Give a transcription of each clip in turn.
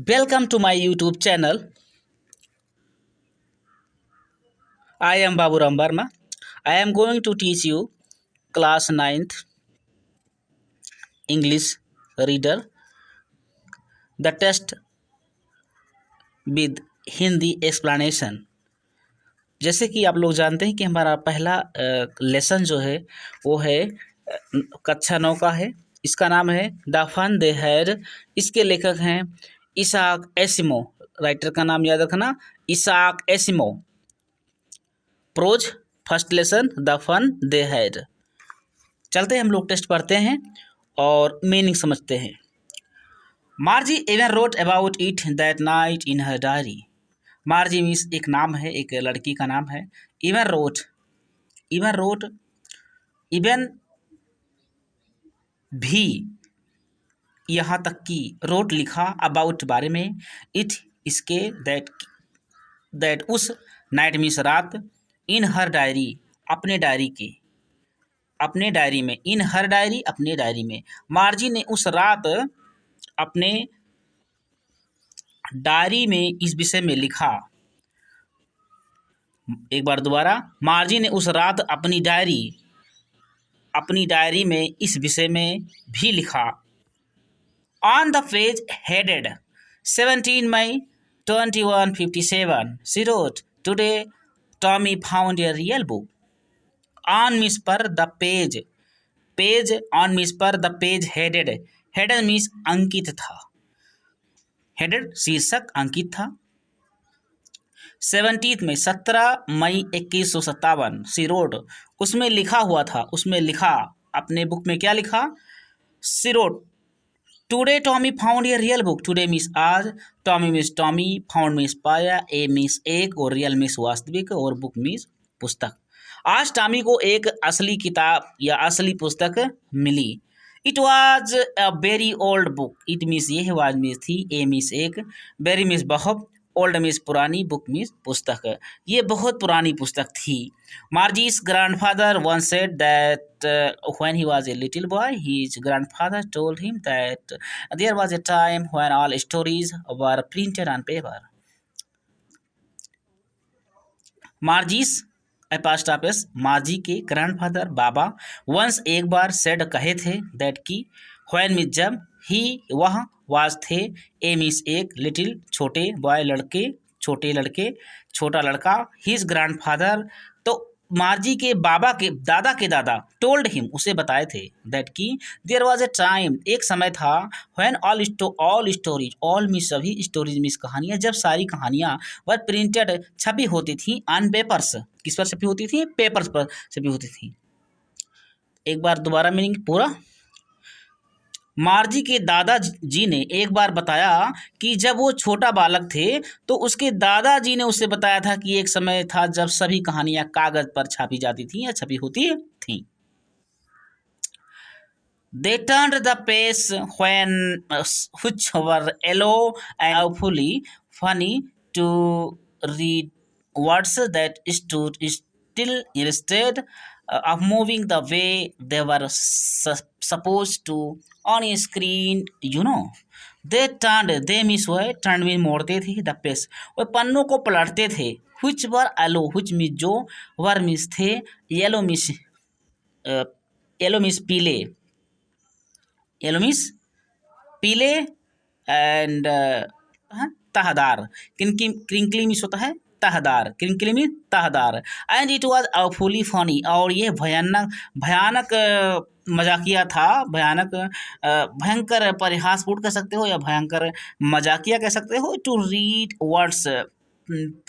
Welcome to my YouTube channel. I am Baburam Verma. I am going to teach you class 9th English reader the test with Hindi explanation. जैसे कि आप लोग जानते हैं कि हमारा पहला लेसन जो है वो है कक्षा 9 का है। इसका नाम है द फन दे हैड। इसके लेखक हैं इसाक एसिमो। राइटर का नाम याद रखना, Isaac Asimov. Prose first lesson the fun they had. चलते हैं हम लोग टेस्ट पढ़ते हैं और मीनिंग समझते हैं। मार्जी even wrote about it that night in her diary. मार्जी means एक नाम है, एक लड़की का नाम है। इवन रोट इवन भी, यहाँ तक कि रोट लिखा, अबाउट बारे में, इट इसके, दैट उस, नाइट मीन्स रात, इन हर डायरी अपने डायरी में, इन हर डायरी अपने डायरी में। मार्जी ने उस रात अपने डायरी में इस विषय में लिखा। एक बार दोबारा, मार्जी ने उस रात अपनी डायरी में इस विषय में भी लिखा। On the page headed 17 May 2157 she wrote, today Tommy found a real book. On means पर, द पेज, ऑन मीन्स पर, द पेज हेडेड मीन्स अंकित था, हेडेड शीर्षक अंकित था। 17 में 17 मई 2157 शी रोट, उसमें लिखा हुआ था, उसमें लिखा, अपने बुक में क्या लिखा, she wrote, today Tommy found a real book. Today means आज, Tommy means Tommy, found means पाया, ए मीन्स एक, और रियल मीन्स वास्तविक, और बुक मीन्स पुस्तक। आज टॉमी को एक असली किताब या असली पुस्तक मिली। It was a very old book. It means ये, वाज मीन्स थी, ए मीन्स एक, वेरी मीन्स बहुत, ओल्ड मीन्स पुरानी, बुक मीन्स पुस्तक, ये बहुत पुरानी पुस्तक थी। मार्जी's grandfather once said that when he was a little boy, his grandfather told him that there was a time when all stories were printed on paper. मार्जी's एपास्टापेस, मार्जी के grandfather बाबा, once एक बार, said कहे थे, दैट की, व्हेन मीन्स जब, ही वह, was थे, ए means एक, little छोटे, बॉय लड़के, छोटे लड़के, छोटा लड़का, हिज ग्रैंडफादर तो मार्जी के बाबा के दादा टोल्ड हिम उसे बताए थे, दैट की, देयर वाज ए टाइम एक समय था, when all stories, all means सभी, स्टोरीज मीन्स कहानियाँ, जब सारी कहानियाँ वर प्रिंटेड छपी होती थी, ऑन पेपर्स, किस पर छपी होती थी, पेपर्स पर छपी होती थी। एक बार दोबारा मीनिंग पूरा। मार्जी के दादाजी ने एक बार बताया कि जब वो छोटा बालक थे तो उसके दादाजी ने उसे बताया था कि एक समय था जब सभी कहानियां कागज पर छापी जाती थी या छपी होती थी। They turned the page when which were yellow and awfully funny to read words that stood still instead of moving the way they were supposed to on a screen, you know. They turned, they means वह, turned means मोड़ते थे, the page वह पन्नों को पलटते थे, which were yellow, which means जो, were means थे, yellow means पीले, येलो मीन्स पीले, एंड तहदार, क्रिंकली मीन्स होता है तहदार, क्रिंकली मीन्स तहदार, and it was awfully funny, और ये भयानक मजाकिया था, भयंकर परिहासपूर्ण कह सकते हो या भयंकर मजाकिया कह सकते हो। टू रीड वर्ड्स,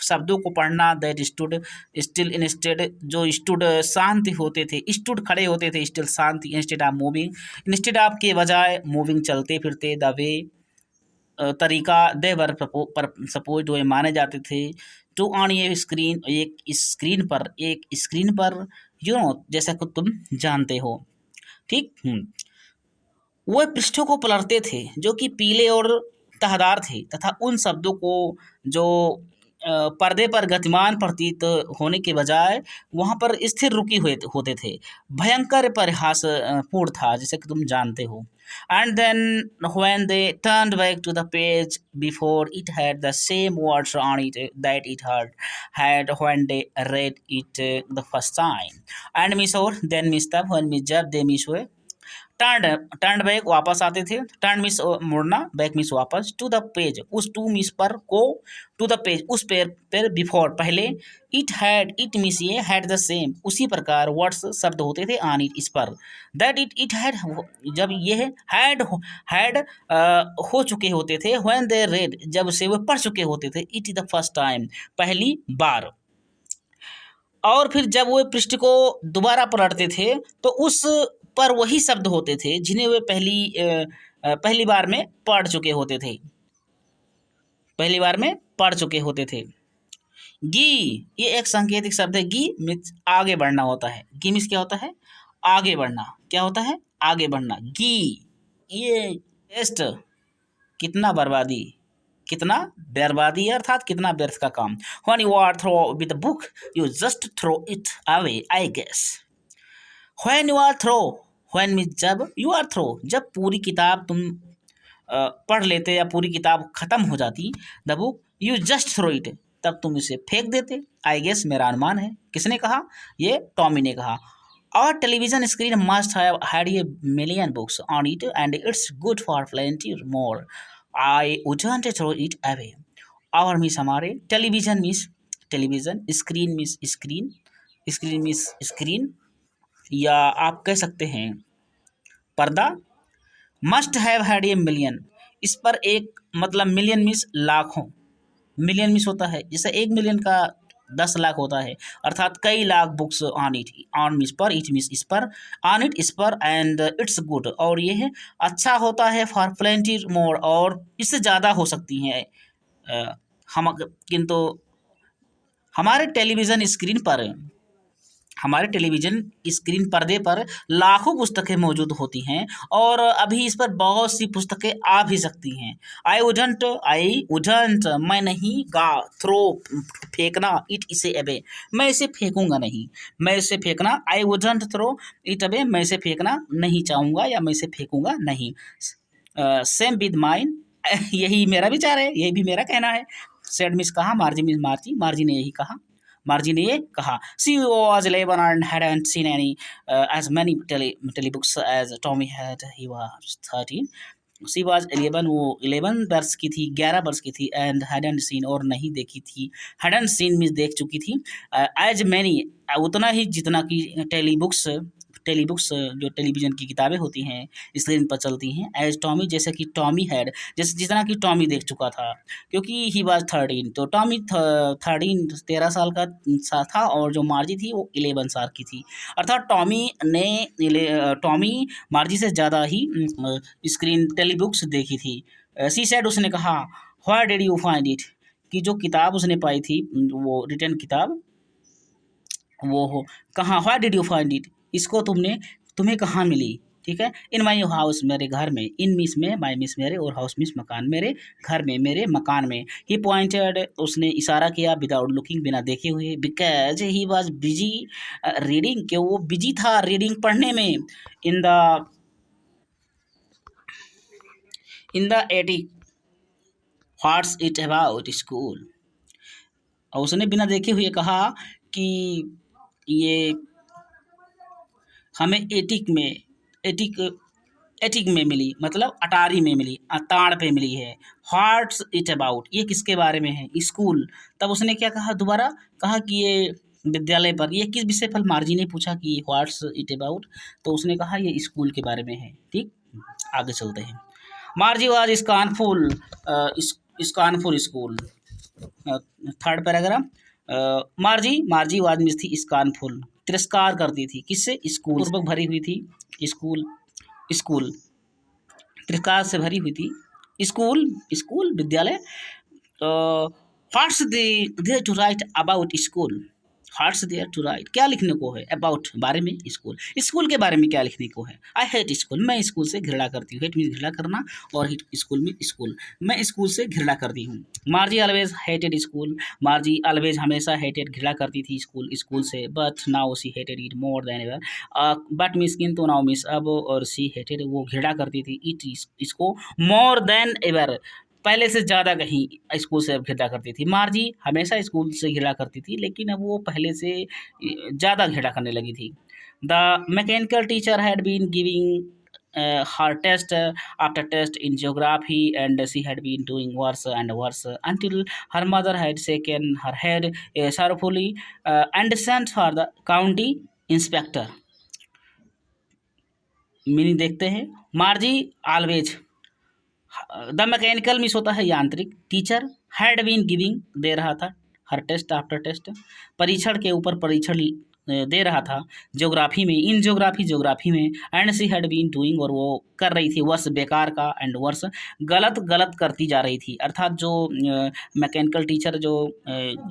शब्दों को पढ़ना, दैट स्टूड स्टिल इंस्टेड, जो स्टूड शांति होते थे, स्टूड खड़े होते थे, still Shanti, instead of moving, instead of के बजाय, मूविंग चलते फिरते, द वे तरीका, दे वर सपोज वो माने जाते थे, टू ऑन ये स्क्रीन, एक स्क्रीन पर, यू नो जैसा कि तुम जानते हो, ठीक। वह पृष्ठों को पलटते थे जो कि पीले और तहदार थे, तथा उन शब्दों को जो पर्दे पर गतिमान प्रतीत होने के बजाय वहाँ पर स्थिर रुकी हुए होते थे। भयंकर परिहास पूर्ण था, जैसे कि तुम जानते हो। And then when they turned back to the page before it had the same words on it that it had when they read it the first time. And means और देन मिस तब, when means जब, they means हुए, turn back वापस आते थे, turn means मुड़ना, back means वापस, to the page उस, टू मिस पर को, टू द पेज उस पेज पर, बिफोर पहले, इट मिस ये, हैड द सेम उसी प्रकार, वर्ड्स शब्द होते थे, ऑन इट इस पर, दैट इट हैड जब ये हैड हो चुके होते थे, व्हेन दे रेड जब से वो पढ़ चुके होते थे, इट द फर्स्ट टाइम पहली बार, और फिर जब वो पृष्ठ को दोबारा पलटते थे तो उस पर वही शब्द होते थे जिन्हें वे पहली बार में पढ़ चुके होते थे, पहली बार में पढ़ चुके होते थे। गी, ये एक सांकेतिक शब्द है। गी मीन्स आगे बढ़ना होता है। गी मीन्स क्या होता है? आगे बढ़ना। क्या होता है? आगे बढ़ना। गी, ये टेस्ट, कितना बर्बादी, कितना बर्बादी अर्थात कितना व्यर्थ का काम। When you are through with a book, you just throw it away, I guess. When you are through, when means जब, you are through जब पूरी किताब तुम पढ़ लेते या पूरी किताब खत्म हो जाती, the book, you just throw it तब तुम इसे फेंक देते, आई गेस मेरा अनुमान है। किसने कहा? ये टॉमी ने कहा। Our television screen must have had a million books on it and it's good for plenty more. I wouldn't throw it away. Our miss हमारे, television miss television, screen miss screen, screen miss screen, या आप कह सकते हैं पर्दा। Must have had a million, इस पर एक मतलब मिलियन मिस लाखों, मिलियन मिस होता है जैसे 1 मिलियन का 10 लाख होता है, अर्थात कई lakh books on it, on miss पर, इट मिस इस पर, ऑन इट इस पर, एंड इट्स गुड और ये है अच्छा होता है, फॉर प्लेंटी मोर और इससे ज़्यादा हो सकती हैं। हम किंतु हमारे टेलीविज़न स्क्रीन पर्दे पर लाखों पुस्तकें मौजूद होती हैं और अभी इस पर बहुत सी पुस्तकें आ भी सकती हैं। आई वुडंट मैं नहीं, गा थ्रो फेंकना, इट इसे अबे मैं इसे फेंकूंगा नहीं, मैं इसे फेंकना, आई वुडंट थ्रो इट अबे मैं इसे फेंकना नहीं चाहूँगा या मैं इसे फेंकूंगा नहीं। सेम विद माइन यही मेरा विचार है, यही भी मेरा कहना है। सेड मिस कहा, मार्जी मिस मार्जी ने यही कहा, मार्जी ने ये कहा। She was 11 and hadn't seen as many telebooks as Tommy had. He was 13. She was 11, वो 11 वर्ष की थी, 11 वर्ष की थी, and hadn't seen और नहीं देखी थी, hadn't seen मीन्स देख चुकी थी, as many उतना ही जितना कि टेलीबुक्स जो टेलीविज़न की किताबें होती हैं स्क्रीन पर चलती हैं, एज टॉमी जैसे कि टॉमी हैड, जैसे जितना कि टॉमी देख चुका था, क्योंकि ही वाज 13 तो टॉमी 13 साल का था और जो मार्जी थी वो 11 साल की थी, अर्थात टॉमी मार्जी से ज़्यादा ही स्क्रीन टेलीबुक्स देखी थी। सी सेड उसने कहा, where did you find it कि जो किताब उसने पाई थी वो रिटर्न किताब वो हो कहाँ, where did you find it इसको तुम्हें कहाँ मिली, ठीक है। इन माई हाउस मेरे घर में, इन मिस में, माई मिस मेरे और हाउस मिस मकान, मेरे घर में, मेरे मकान में। ही पॉइंटेड उसने इशारा किया, विदाउट लुकिंग बिना देखे हुए, because he was busy reading कि वो बिजी था रीडिंग पढ़ने में, in the attic what's it about school. और उसने बिना देखे हुए कहा कि ये हमें एटिक में मिली, मतलब अटारी में मिली, अताड़ पे मिली है। व्हाट्स इट अबाउट ये किसके बारे में है? स्कूल। तब उसने क्या कहा, दोबारा कहा कि ये विद्यालय पर, ये किस विषय पर? मार्जी ने पूछा कि व्हाट्स इट अबाउट, तो उसने कहा ये स्कूल के बारे में है। ठीक, आगे चलते हैं। मार्जी was scornful school, third paragraph. मार्जी was miss थी स्कॉनफुल, तिरस्कार करती थी, किससे? स्कूल पूर्वक भरी हुई थी, स्कूल तिरस्कार से भरी हुई थी, स्कूल विद्यालय। What's there to write about school, what's there to write, क्या लिखने को है, अबाउट बारे में, स्कूल, स्कूल के बारे में क्या लिखने को है, आई हेट स्कूल, मैं स्कूल से घृणा करती हूँ, हेट मीन्स घृणा करना, और स्कूल में स्कूल, मैं स्कूल से घृणा करती हूँ। मार्जी ऑलवेज हेटेड स्कूल, मार्जी ऑलवेज हमेशा हेटेड घृणा करती थी स्कूल से, but now see hated it more than ever, but miss किंतु नाउ मिस अब, और सी हेटेड वो घृणा करती थी इट इसको मोर देन एवर, पहले से ज़्यादा कहीं स्कूल से अब घृणा करती थी। मार्जी हमेशा स्कूल से घृणा करती थी, लेकिन अब वो पहले से ज़्यादा घृणा करने लगी थी। The mechanical teacher had been giving her test after test in geography, and she had been doing worse and worse until her mother had shaken her head sorrowfully and sent for the county inspector। Meaning देखते हैं। मार्जी always, the mechanical miss होता है यांत्रिक, teacher had been giving दे रहा था, हर test after test परीक्षण के ऊपर परीक्षण दे रहा था, ज्योग्राफी में, इन ज्योग्राफी में, and she had been doing, और वो कर रही थी वर्ष बेकार का, एंड वर्ष गलत करती जा रही थी, अर्थात जो मैकेनिकल टीचर जो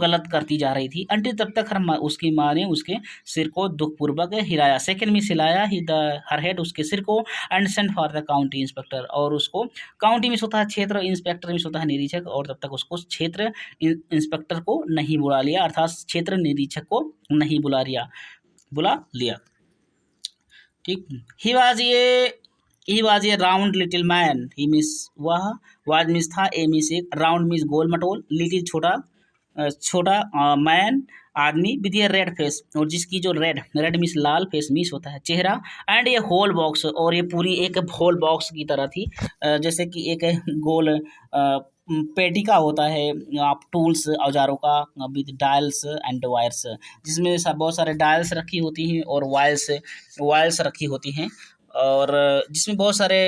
गलत करती जा रही थी, अंटिल तब तक उसकी माँ ने उसके सिर को दुखपूर्वक हिलाया, सेकेंड में हिलाया ही द हर हेड उसके सिर को, and send for the county inspector, और उसको काउंटी में होता है क्षेत्र, इंस्पेक्टर में होता है निरीक्षक, और तब तक उसको क्षेत्र इंस्पेक्टर को नहीं बुला लिया, अर्थात क्षेत्र निरीक्षक को नहीं बुला लिया। ठीक, he was A round little man, he miss वह, वाज मिस था, ए मिस एक, राउंड मिस गोल मटोल, लिटिल छोटा मैन आदमी, विद ए रेड फेस, और जिसकी जो रेड मिस लाल, फेस मिस होता है चेहरा, एंड ये होल बॉक्स, और ये पूरी एक होल बॉक्स की तरह थी, जैसे कि एक गोल पेटी का होता है, आप टूल्स औजारों का, विद डायल्स एंड वायर्स, जिसमें बहुत सारे डायल्स रखी होती हैं और वायर्स रखी होती हैं, और जिसमें बहुत सारे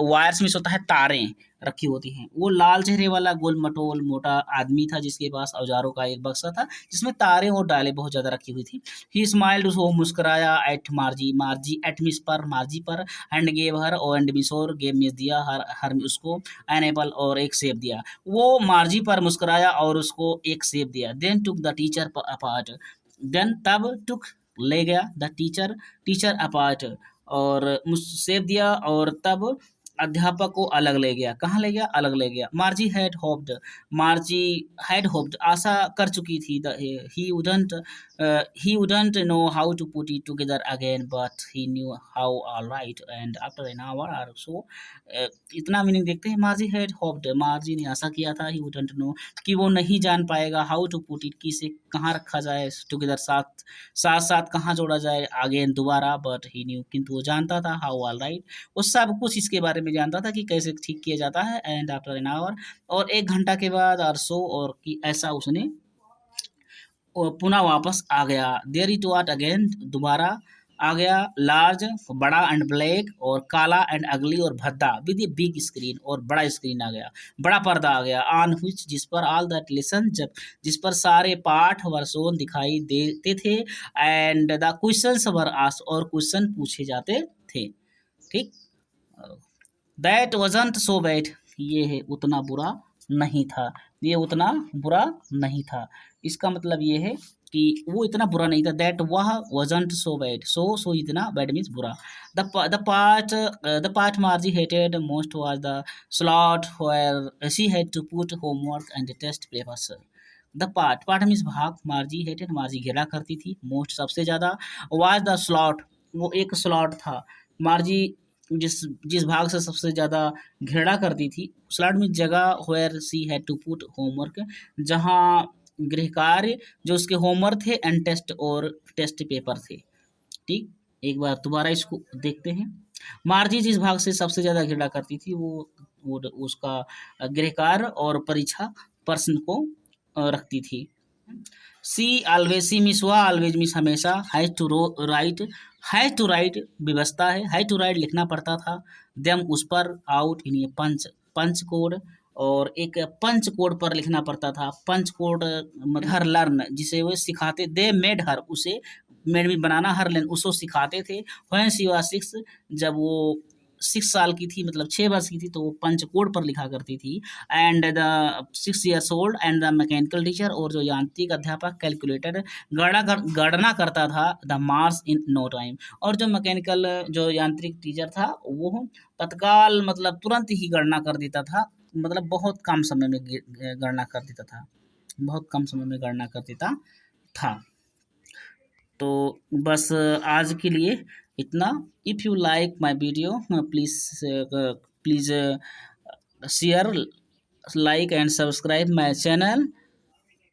वायर्स में होता है तारें रखी होती हैं। वो लाल चेहरे वाला गोल मटोल मोटा आदमी था, जिसके पास औजारों का एक बक्सा था, जिसमें तारें और डालें बहुत ज़्यादा रखी हुई थी। ही स्माइल्ड, वो मुस्कराया, एट मार्जी एट मिस पर, मार्जी पर, and gave her, and means, और गेव मिस दिया, हर उसको एन एपल, और एक सेब दिया। वो मार्जी पर मुस्कराया और उसको एक सेब दिया। Then took the teacher apart, then तब टुक ले गया, द टीचर अपार्ट, और सेब दिया, और तब अध्यापक को अलग ले गया। कहाँ ले गया? अलग ले गया। मार्जी हैड होप्ड, आशा कर चुकी थी, he wouldn't know how to put it together again, but he knew how, all right, and after an hour or so. इतना मीनिंग देखते हैं। मार्जी हैड होप्ड, मार्जी ने आशा किया था, ही वुडंट नो, कि वो नहीं जान पाएगा, हाउ टू पुट इट, कि से कहाँ रखा जाए, टुगेदर साथ कहाँ जोड़ा जाए, अगेन दोबारा, बट ही न्यू, किंतु वो जानता था, हाउ, ऑल राइट, वो सब कुछ इसके बारे में जानता था कि कैसे ठीक किया जाता है, एंड आफ्टर एन आवर, और 1 घंटा के बाद, और सो, और कि ऐसा उसने पुनः वापस आ गया। देयर इट वाट अगेन, दोबारा आ गया। लार्ज, बड़ा, एंड ब्लैक, और काला, एंड अगली, और भद्दा, विद ए बिग स्क्रीन, और बड़ा स्क्रीन आ गया, बड़ा पर्दा आ गया। ऑन व्हिच, जिस पर, ऑल दैट लेसन, जिस पर सारे पाठ वर शोन दिखाई देते थे, and the questions were asked, और क्वेश्चन पूछे जाते थे। ठीक, दैट वजंट सो बैड, ये है उतना बुरा नहीं था, ये उतना बुरा नहीं था। इसका मतलब ये है कि वो इतना बुरा नहीं था। दैट वह वजंट सो बैड, सो इतना, बैड मीन्स बुरा। The part Margie hated most was the slot where she had to put homework and test papers. The part means भाग, मार्जी हेटेड, मार्जी घृणा करती थी, मोस्ट सबसे ज़्यादा, वाज द स्लॉट, वो एक स्लॉट था। मार्जी जिस भाग से सबसे ज़्यादा घृणा करती थी, स्लॉट में जगह, where she had to put homework, जहाँ गृह कार्य जो उसके होमवर्क थे, एंड टेस्ट, और टेस्ट पेपर थे। ठीक, एक बार दोबारा इसको देखते हैं। मार्जी जिस भाग से सबसे ज़्यादा घृणा करती थी, वो उसका गृह कार्य और परीक्षा प्रश्न को रखती थी। सी मिस हुआ, ऑलवेज मिस हमेशा, हैज टू राइट व्यवस्था है, हैज टू राइट लिखना पड़ता था, देम उस पर, आउट इन ये पंच कोड, और एक पंच कोड पर लिखना पड़ता था। पंच कोड हर लर्न, जिसे वो सिखाते, दे मेड हर, उसे मेड में बनाना, हर लर्न उसको सिखाते थे। व्हेन शी वाज 6, जब वो 6 साल की थी, मतलब 6 वर्ष की थी, तो वो पंचकोड पर लिखा करती थी। And the 6 years old and the mechanical teacher, और जो यांत्रिक अध्यापक कैलकुलेटर गणना करता था the marks in no time, और जो मैकेनिकल जो यांत्रिक टीचर था वो तत्काल मतलब तुरंत ही गणना कर देता था, मतलब बहुत कम समय में गणना कर देता था, बहुत कम समय में गणना कर देता था। तो बस आज के लिए इतना। If you like my video please please share, like and subscribe my channel.